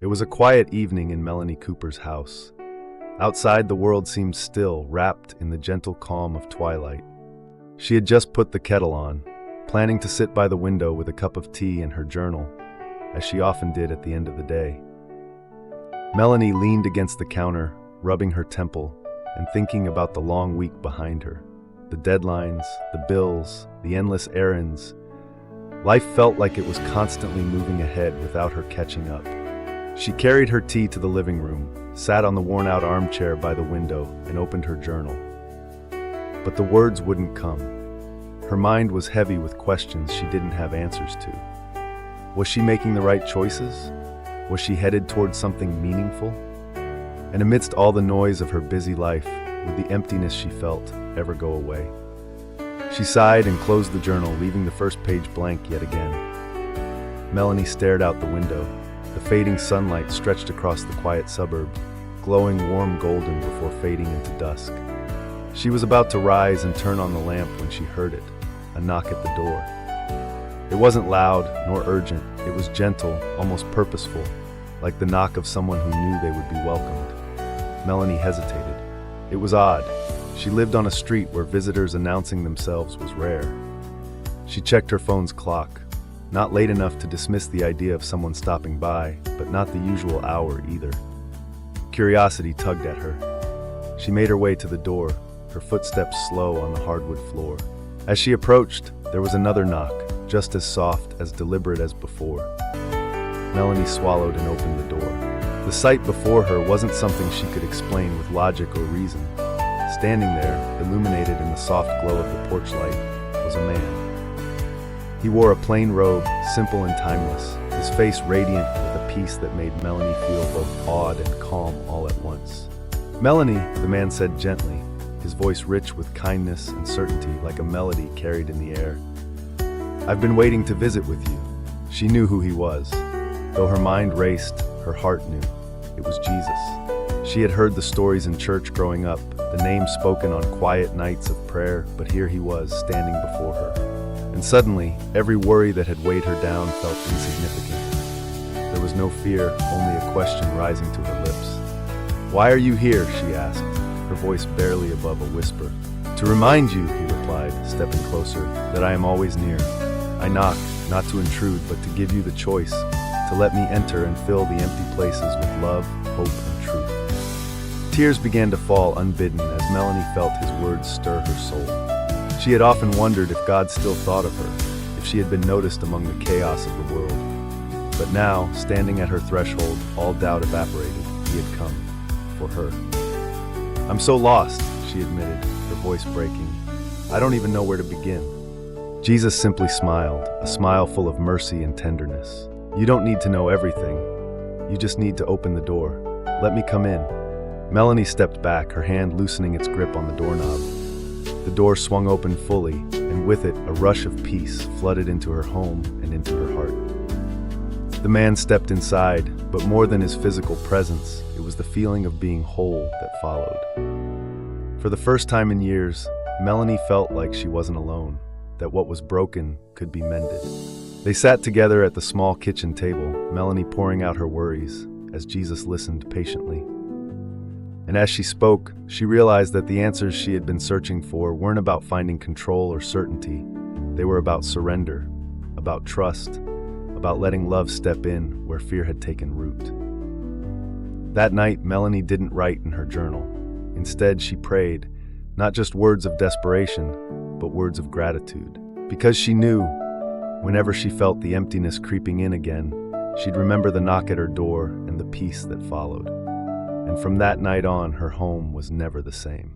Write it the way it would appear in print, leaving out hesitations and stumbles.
It was a quiet evening in Melanie Cooper's house. Outside, the world seemed still, wrapped in the gentle calm of twilight. She had just put the kettle on, planning to sit by the window with a cup of tea and her journal, as she often did at the end of the day. Melanie leaned against the counter, rubbing her temple and thinking about the long week behind her. The deadlines, the bills, the endless errands. Life felt like it was constantly moving ahead without her catching up. She carried her tea to the living room, sat on the worn-out armchair by the window, and opened her journal. But the words wouldn't come. Her mind was heavy with questions she didn't have answers to. Was she making the right choices? Was she headed towards something meaningful? And amidst all the noise of her busy life, would the emptiness she felt ever go away? She sighed and closed the journal, leaving the first page blank yet again. Melanie stared out the window. The fading sunlight stretched across the quiet suburb, glowing warm golden before fading into dusk. She was about to rise and turn on the lamp when she heard it, a knock at the door. It wasn't loud nor urgent. It was gentle, almost purposeful, like the knock of someone who knew they would be welcomed. Melanie hesitated. It was odd. She lived on a street where visitors announcing themselves was rare. She checked her phone's clock. Not late enough to dismiss the idea of someone stopping by, but not the usual hour either. Curiosity tugged at her. She made her way to the door, her footsteps slow on the hardwood floor. As she approached, there was another knock, just as soft, as deliberate as before. Melanie swallowed and opened the door. The sight before her wasn't something she could explain with logic or reason. Standing there, illuminated in the soft glow of the porch light, was a man. He wore a plain robe, simple and timeless, his face radiant with a peace that made Melanie feel both awed and calm all at once. "Melanie," the man said gently, his voice rich with kindness and certainty like a melody carried in the air. "I've been waiting to visit with you." She knew who he was. Though her mind raced, her heart knew. It was Jesus. She had heard the stories in church growing up, the name spoken on quiet nights of prayer, but here he was standing before her. And suddenly, every worry that had weighed her down felt insignificant. There was no fear, only a question rising to her lips. "Why are you here?" she asked, her voice barely above a whisper. "To remind you," he replied, stepping closer, "that I am always near. I knock, not to intrude, but to give you the choice, to let me enter and fill the empty places with love, hope, and truth." Tears began to fall unbidden as Melanie felt his words stir her soul. She had often wondered if God still thought of her, if she had been noticed among the chaos of the world. But now, standing at her threshold, all doubt evaporated. He had come for her. "I'm so lost," she admitted, her voice breaking. "I don't even know where to begin." Jesus simply smiled, a smile full of mercy and tenderness. "You don't need to know everything. You just need to open the door. Let me come in." Melanie stepped back, her hand loosening its grip on the doorknob. The door swung open fully, and with it, a rush of peace flooded into her home and into her heart. The man stepped inside, but more than his physical presence, it was the feeling of being whole that followed. For the first time in years, Melanie felt like she wasn't alone, that what was broken could be mended. They sat together at the small kitchen table, Melanie pouring out her worries, as Jesus listened patiently. And as she spoke, she realized that the answers she had been searching for weren't about finding control or certainty. They were about surrender, about trust, about letting love step in where fear had taken root. That night, Melanie didn't write in her journal. Instead, she prayed, not just words of desperation, but words of gratitude. Because she knew, whenever she felt the emptiness creeping in again, she'd remember the knock at her door and the peace that followed. And from that night on, her home was never the same.